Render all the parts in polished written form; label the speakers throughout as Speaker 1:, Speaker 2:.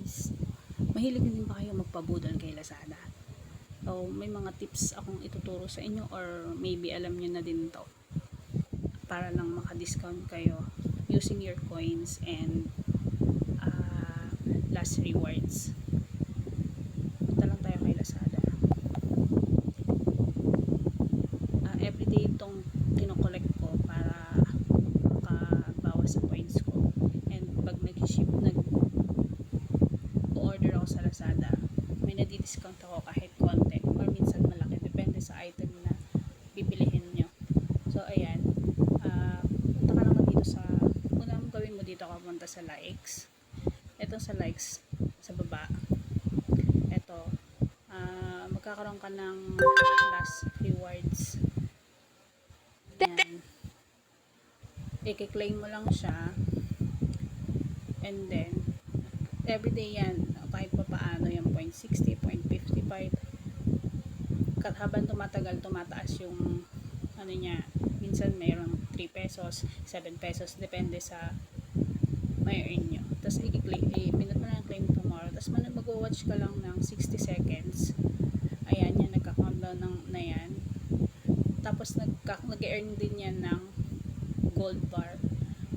Speaker 1: guys, mahilig din ba kayo magpabudol kay Lazada? So, may mga tips akong ituturo sa inyo or maybe alam nyo na din to para lang maka-discount kayo using your coins and last rewards. Punta lang tayo kay Lazada. Everyday itong kinokollect ko para makabawas sa coins ko. And pag nag-order ako sa Lazada, may nadi-discount ako kahit konti or minsan malaki, depende sa item na bibilihin nyo. So ayan, punta ka lang dito sa, unang gawin mo dito, kapunta sa likes. Ito sa likes sa baba, ito magkakaroon ka ng last rewards. Ayan, i-claim mo lang siya, and then everyday yan, kahit pa paano yung 0.60, 0.55, habang tumatagal, tumataas yung ano niya. Minsan mayroong 3 pesos, 7 pesos, depende sa may earn nyo. Tapos i-pinot mo lang claim tomorrow, tapos mag-watch ka lang ng 60 seconds. Ayan, yan, nagka-countdown na yan. Tapos nag-earn din yan ng gold bar.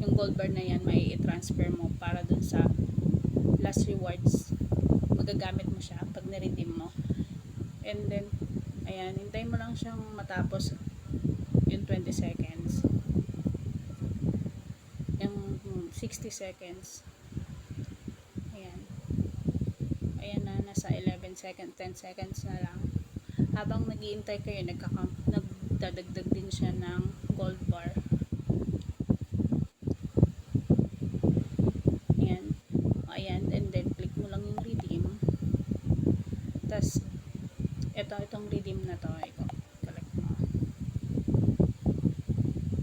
Speaker 1: Yung gold bar na yan, may i-transfer mo para dun sa last rewards. Magagamit mo siya pag na-redeem mo. And then, ayan, hintayin mo lang siyang matapos yung 20 seconds. Yung 60 seconds. Ayan. Ayan na, nasa 11 seconds, 10 seconds na lang. Habang nag-iintay kayo, nagdadagdag din siya ng gold bar. Ayan. Ayan, and then click mo lang yung redeem. Tapos, itong redeem na to, collect mo.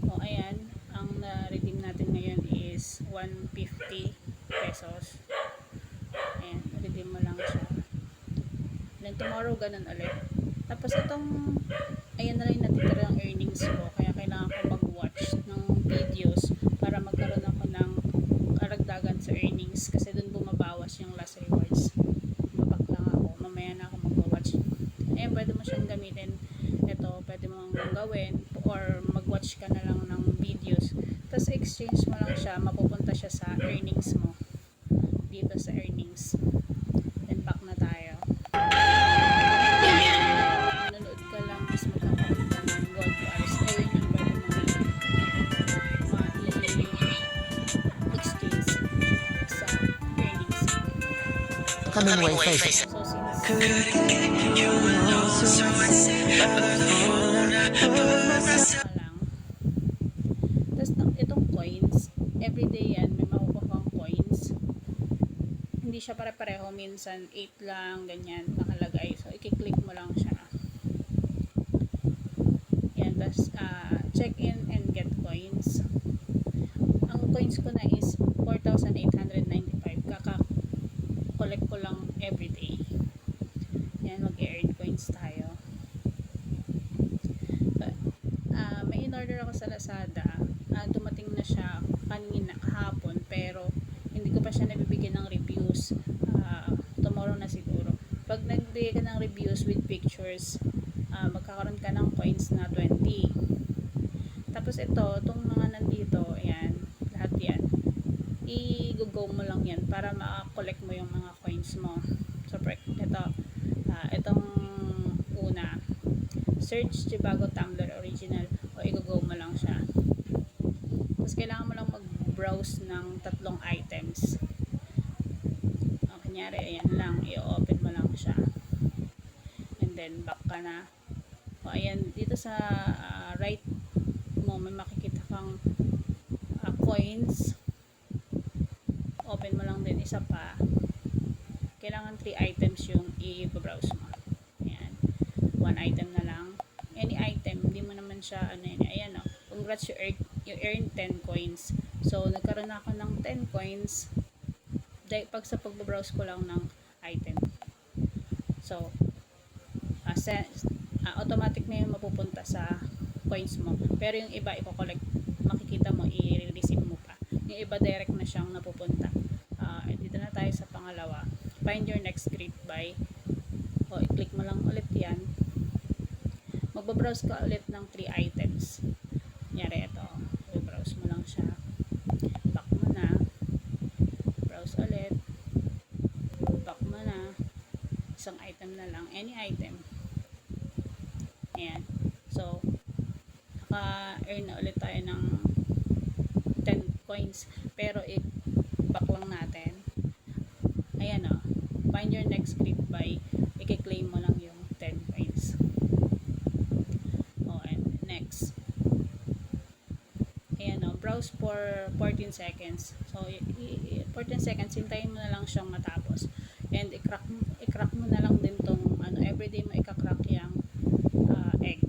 Speaker 1: O, ayan, ang na-redeem natin ngayon is 150 pesos. Ayan, redeem mo lang siya. Then, tomorrow, ganun ulit. Tapos, ayan na lang yung natitirang earnings ko. Kaya, kailangan ko mag-watch ng videos para magkaroon ako ng karagdagan sa earnings. Kasi, dun bumabawas yung last rewards. Babak lang ako. Mamaya na ako mag-watch. Ayan, pwede mo siyang gamitin. Ito, pwede mong gawin or mag-watch ka na lang ng videos. Tapos, exchange mo lang siya. Mapupunta siya sa earnings mo. Dito sa earnings. Then, back na tayo. Nanonood ka lang, tapos magkakaroon ka ng gold bars. Ayun yung pwede mo i-exchange sa earnings mo.
Speaker 2: Coming way face.
Speaker 1: So, since lang. Tapos itong coins, everyday yan, may makukuha kang coins. Hindi siya pare-pareho, minsan 8 lang, ganyan, nakalagay. So, i-click mo lang siya. Yan, tapos check in and get coins. Ang coins ko na is 4,895. Kaka-collect ko lang everyday. Yan, mag-earn coins tayo. So, may in-order ako sa Lazada. Dumating na siya kanina, kahapon, pero hindi ko pa siya nabibigyan ng reviews. Tomorrow na siguro. Pag nagbigay ka ng reviews with pictures, magkakaroon ka ng coins na 20. Tapos itong mga nandito, ayan, lahat yan, i-go mo lang yan para ma-collect mo yung mga coins mo. So, itong una, search Tribago Tumbler Original, o i-go mo lang siya. Tapos kailangan mo lang mag-browse ng 3 items. O, kunyari, ayan lang, i-open mo lang siya. And then, back ka na. O, ayan, dito sa right mo, may makikita kang coins. Open mo lang din isa pa. Kailangan 3 items yung i-browse mo. Ayan. 1 item na lang. Any item, hindi mo naman siya, ayan o. Congrats, you earn 10 coins. So, nagkaroon na ako ng 10 coins pag sa pag-browse ko lang ng item. So, automatic na yung mapupunta sa coins mo. Pero yung iba, i-collect, makikita mo, i-receive mo pa. Yung iba, direct na siyang napupunta. Dito na tayo sa pangalawa. find your next group by, o i-click mo lang ulit yan, magbabrowse ka ulit ng 3 items. Kunyari ito, i-browse mo lang siya, back mo na, browse ulit, back mo na, isang item na lang, any item. Ayan, so naka-earn na ulit tayo ng 10 coins, pero i-back lang natin. Ayan o, find your next group by, i-claim mo lang yung 10 coins. And next, ayan o, browse for 14 seconds. So 14 seconds, hintayin mo na lang siyang matapos, and i-crack mo na lang din tong everyday mo i-crack yung egg.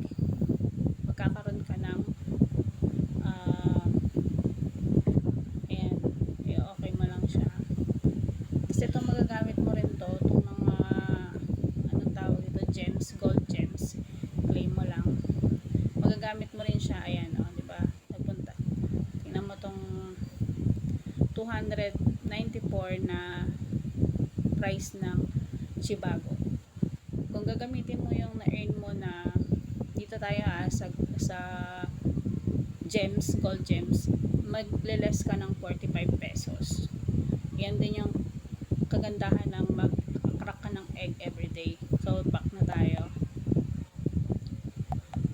Speaker 1: Magkakaroon ka ng ayan, okay mo lang siya. Kasi ito magagamit mo rin to, itong mga anong tawag dito, gems, gold gems, claim mo lang, magagamit mo rin siya. Ayan o, diba, nagpunta, tingnan mo tong 294 na price ng Chibago. Kung gagamitin mo yung na-earn mo na dito tayo sa gems, gold gems, magle-less ka ng 45 pesos. Yan din yung kagandahan ng mag-crack ka ng egg everyday. So back na tayo,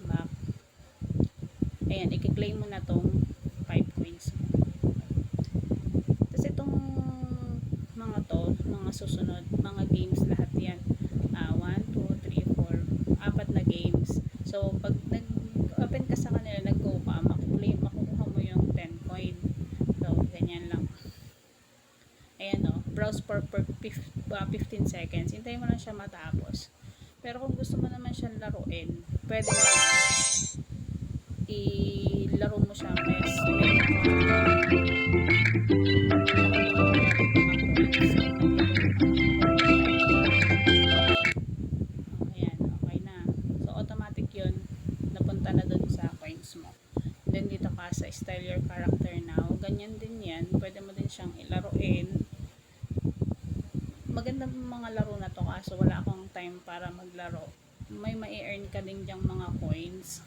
Speaker 1: back. Ayan, i-claim mo na tong 5 coins mo. Tapos itong mga to, mga susunod, mga games, lahat yan, 1, 2, 3, 4, 4 na games. So pag nag-open ka sa kanila, nag-go ka, makukuha mo yung 10 coin. So ganyan lang. Ayan o, browse for 15 seconds, hintayin mo lang siya matapos. Pero kung gusto mo naman siyang laruin, pwede naman ilaro mo siya, ayan, okay na. So automatic yun, napunta na dun sa coins mo. Then dito ka sa style your character now, ganyan din yan, pwede mo din siyang ilaruin. Maganda mga laro na to, kaso wala akong time para maglaro. May ma-earn ka din dyang mga coins.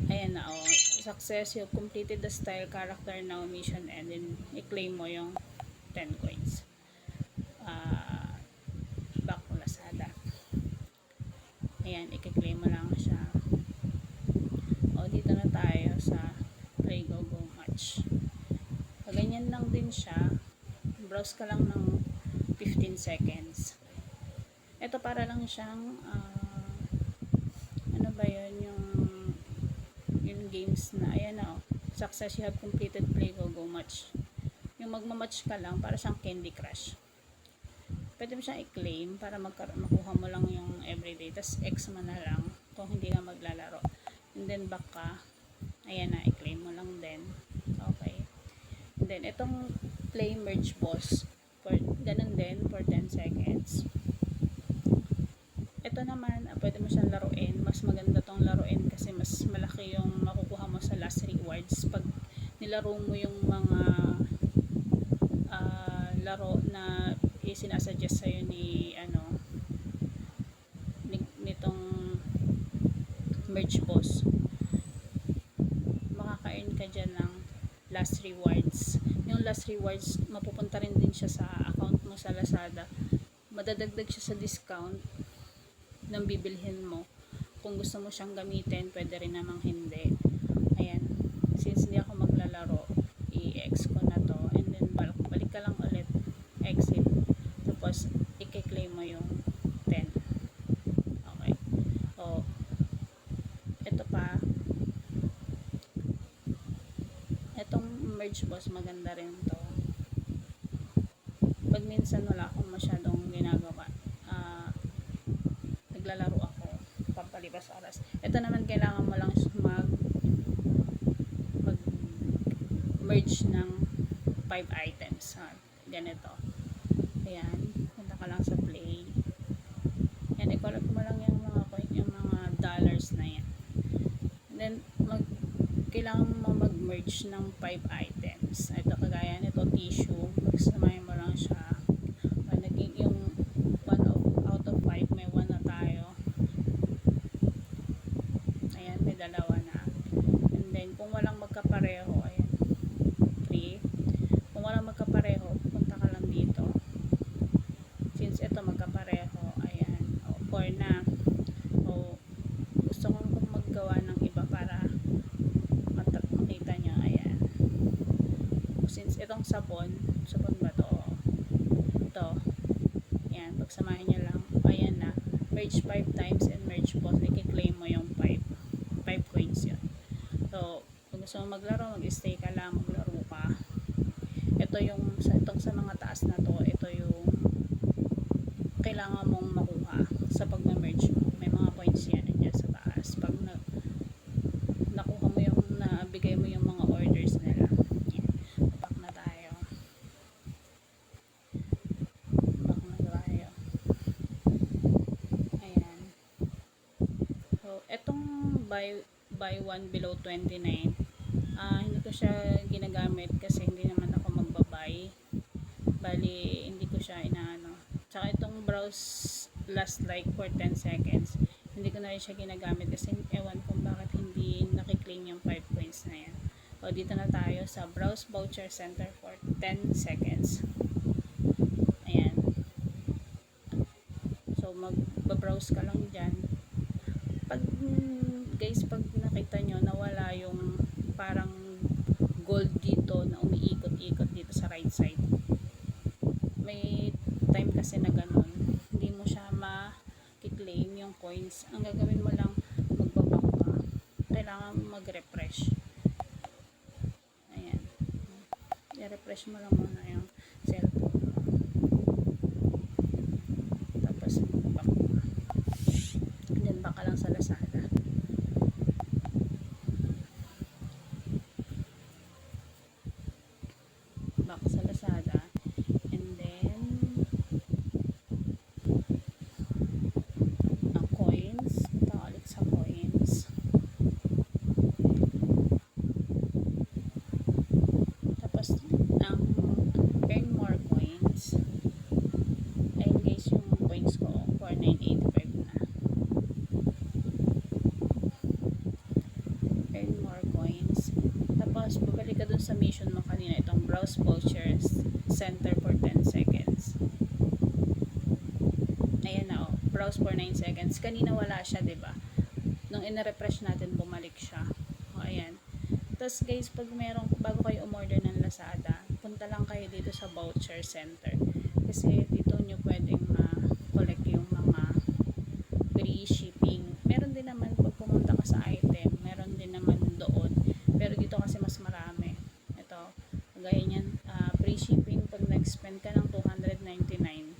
Speaker 1: Ayan na, oh, success, you completed the style character now mission, and then i-claim mo yung 10 coins. Back to Lazada. Ayan, i-claim mo lang siya. O, dito na tayo sa Play Go Go Match. Ganyan lang din siya, browse ka lang ng 15 seconds. Ito para lang siyang ano ba yun, yung games na, ayan na, oh, success, you have completed Play Go Go Match. Yung magmamatch ka lang, para siyang Candy Crush. Pwede mo siyang i-claim para makuha mo lang yung everyday, tas X mo na lang kung hindi ka maglalaro, and then back ka. Ayan na, i-claim mo lang din. Okay, and then itong Play Merge Boss, ganun din for 10 seconds. Ito naman, pwede mo siyang laruin. Mas maganda tong laruin kasi mas malaki yung makukuha mo sa last rewards pag nilaro mo yung mga laro na isinasuggest sa'yo nitong Merge Boss. Makaka-earn ka dyan ng last rewards. Yung last rewards, mapupunta rin din siya sa account mo sa Lazada. Madadagdag siya sa discount ng bibilhin mo. Kung gusto mo siyang gamitin, pwede rin namang hindi. Ayan, since hindi ako maglalaro, i-X ko na to, and then balik ka lang ulit, exit, tapos i-claim mo yung 10. Okay, so ito pa, itong Merge Boss, maganda rin to. Pag minsan wala akong masyadong ginagawa, naglalaro ako, pampalipas oras. Ito naman, kailangan mo lang mag-merge ng 5 items. Ganito. Ayan, punta ka lang sa play. Yan, i-collect mo lang yung mga dollars na yan. And then, kailangan mo mag-merge ng 5 items. Ito, kagaya nito, tissue. Pagsamahin mo lang siya. siyang sabon. Sabon ba to? Ito. Ayan, pagsamahin nyo lang. Ayan na. Merge 5 times and merge both. I-claim mo yung 5 coins yun. So, kung gusto mo maglaro, mag-stay ka lang, maglaro ka. Ito yung, sa mga taas na to, ito yung kailangan mong makuha sa pag-merge mo. May mga points yan dyan sa taas. Pag nakuha mo yung, nabigay mo yung mga orders nila. Yan. Back na tayo. Back na tayo. Ayan. So, etong buy 1 below 29, hindi ko siya ginagamit kasi hindi naman ako magbabay. Bali, hindi ko siya inaano. Tsaka itong browse last like for 10 seconds, hindi ko na rin siya ginagamit kasi ewan kung bakit hindi nakiklaim yung 5 coins na yan. O, dito na tayo sa browse voucher center for 10 seconds. Ayan. So, magbabrowse ka lang dyan. Guys, pag nakita nyo, nawala yung parang gold dito na umiikot-ikot dito sa right side. May time kasi na ganun. Hindi mo siya ma-claim yung coins. Ang gagawin mo lang, magbaback ka. Kailangan mag-refresh. Ayan. I-refresh mo lang muna yung cellphone mo. Tapos, magbaback ka. Then, baka lang sa Lazada. Back sa Lazada. And then, coins. Ito ulit sa coins. Tapos, ang earn more coins. Ayun guys, yung coins ko, 4,985 na. Earn more coins. Tapos, babalik ka dun sa mission mo kanina, itong browse vouchers center for 10 seconds. Ayan na, oh. Browse for 9 seconds. Kanina wala siya, diba? Nung ina-refresh natin, bumalik siya. O, ayan. Tapos, guys, bago kayo umorder ng Lazada, punta lang kayo dito sa voucher center. Kasi, dito nyo pwedeng ma-collect yung mga free shipping. Meron din naman pag pumunta ka sa item, meron din naman doon. Pero dito kasi mas marami. Ito, gaya niyan, free shipping pag nag-spend ka ng 299,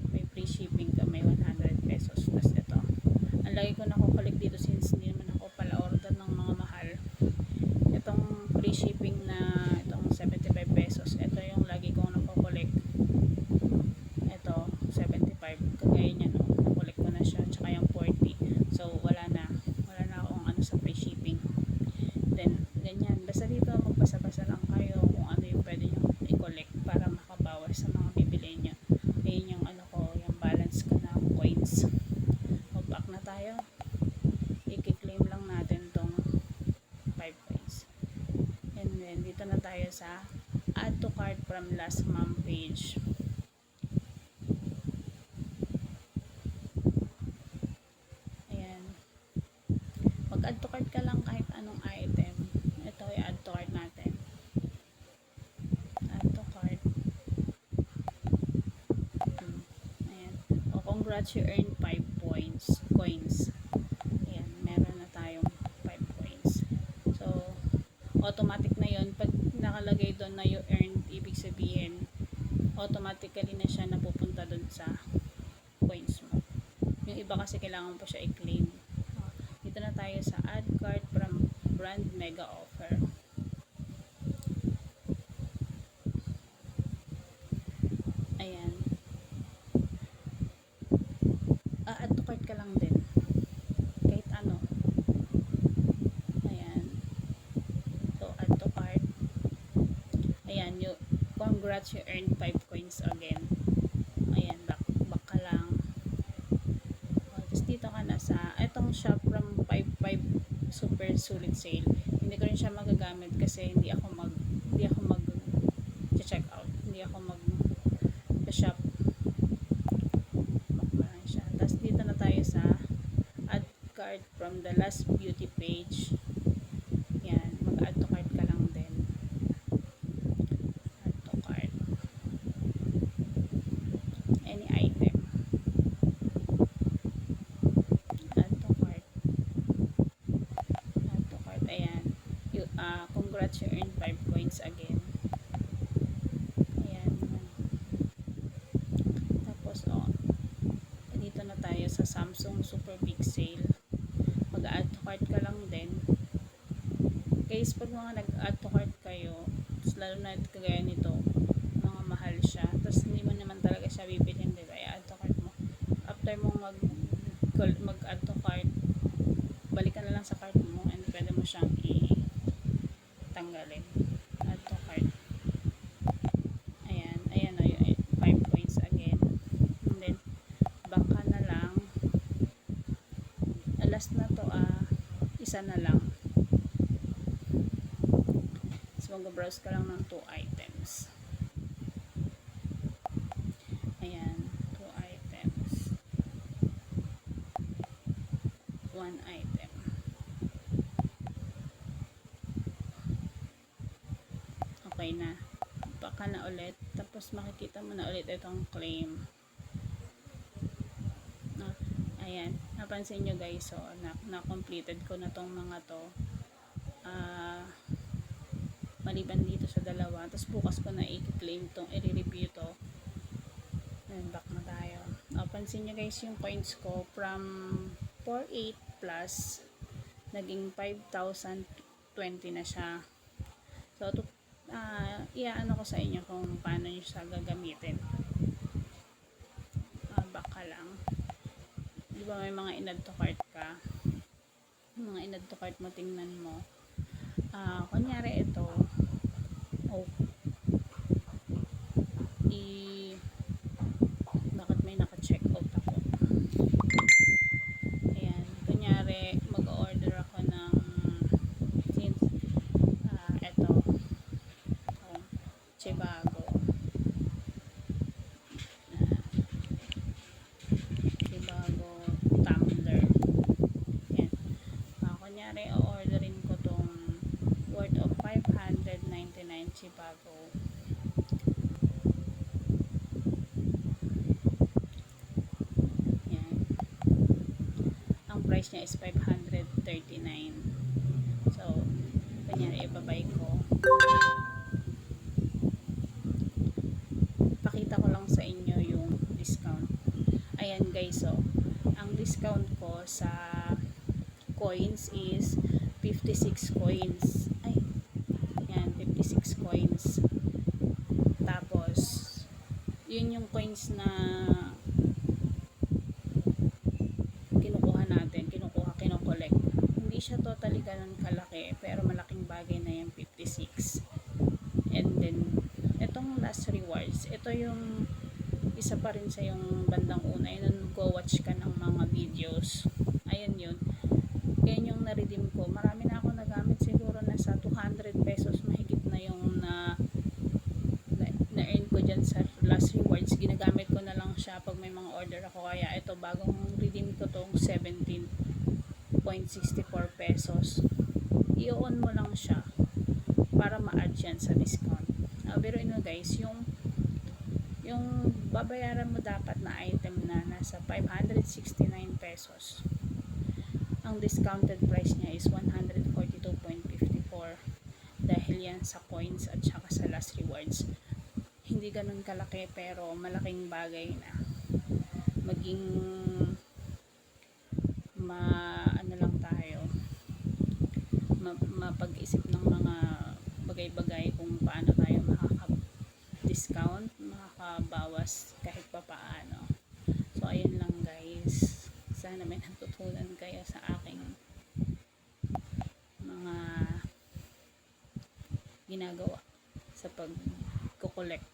Speaker 1: may free shipping ka, may 100 pesos. Tapos ito, ang lagi ko nakukulik dito since hindi naman ako pala order ng mga mahal. Itong free shipping na itong 75 pesos, ito yung lagi kong nakukulik. Ito, 75. Kagaya niya, no? Nakulik ko na siya. Tsaka yung 40. So, wala na akong ano sa free shipping. Then, ganyan. Basta dito, magbasa-basa lang kayo kung ano yung pwede nyo i-collect para makabawas sa mga bibili nyo. Ayun yung ano ko, yung balance ko na coins. Mag-back na tayo. I-claim lang natin tong 5 coins. And then, dito na tayo sa add to cart from last month page. Ayan. Mag-add to cart ka lang kahit anong item. Ito ay add to cart natin. Add to cart. Ayan. O, congrats, you earned 5 coins. Ayan, meron na tayong 5 coins. So, automatic na yun. Pag nakalagay doon na you earned, ibig sabihin, automatically na siya napupunta doon sa coins mo. Yung iba kasi kailangan po siya i-claim. Dito na tayo sa add cart from brand mega offer. Ayan. Add to cart ka lang din. Kahit ano. Ayan. So, add to cart. Ayan. Congrats, you earned 5 coins again. Ayan. Back ka lang. Tapos dito ka na sa itong shop from 5.5 super sulit sale. Hindi ko rin siya magagamit kasi hindi ako mag check out. Hindi ako mag shop. Bakbaran siya. Tapos dito na tayo sa add cart from the last beauty page. Yan. Mag-add to cart ka lang din. Samsung Super Big Sale. Mag-add to cart ka lang din. Guys, pag mga nag-add to cart kayo, tapos lalo na kagaya nito, mga mahal siya, tapos hindi mo naman talaga siya bibilhin, diba? I-add to cart mo. After mo mag-add to cart, balik ka na lang sa cart mo and pwede mo siyang tanggalin. Add to cart. Ayan, ayan o, yung 5 coins again. And then, back ka na lang. Last na to, isa na lang. So, mag-browse ka lang ng 2 items. Ayan, 2 items. 1 item. Okay na. Baka na ulit. Tapos makikita mo na ulit itong claim. Ayan. Napansin nyo guys, so, na-completed ko na tong mga to. Maliban dito sa dalawa. Tapos bukas ko na i-claim tong, i-review to. Ayan, back na tayo. Pansin nyo guys, yung points ko from 4,800 plus naging 5,020 na siya. So, iaano ko sa inyo kung paano nyo siya gagamitin. Back ka lang. Di ba may mga in-add to cart ka? Mga in-add to cart mo, tingnan mo. Kunyari ito, bakit may naka-check out ako? Ayan, kunyari mag-order ako ng ito, Chibago. Chibago tumbler. Ayan. Kunyari, o-orderin ko tong worth of 599 Chibago. Ayan. Ang price niya is 539. So, kunyari, ibabay ko. Pakita ko lang sa inyo yung discount. Ayan guys, so ang discount ko sa coins is 56 coins. Ay, yan, 56 coins. Tapos, yun yung coins na kino-collect. Hindi siya totally ganun kalaki, pero malaking bagay na yung 56. And then, itong last rewards, ito yung isa pa rin sa yung bandang una, yun go-watch ka ng mga videos. Ayan yun. Yan yung na-redeem ko. Marami na ako nagamit, siguro nasa 200 pesos mahigit na yung na-earn ko dyan sa last rewards. Ginagamit ko na lang siya pag may mga order ako. Kaya ito, bagong redeem ko tong 17.64 pesos. I-on mo lang siya para ma-add yan sa discount. Pero guys, yung babayaran mo dapat na item na nasa 569 pesos. Ang discounted price niya is 142.54 dahil yan sa coins at saka sa last rewards. Hindi ganun kalaki pero malaking bagay na maging ano lang tayo, mapag-isip ng mga bagay-bagay kung paano tayo makaka-discount, makakabawas kahit pa paano. So, ayun lang guys. Sana may natutunan kayo sa aking mga ginagawa sa pag-collect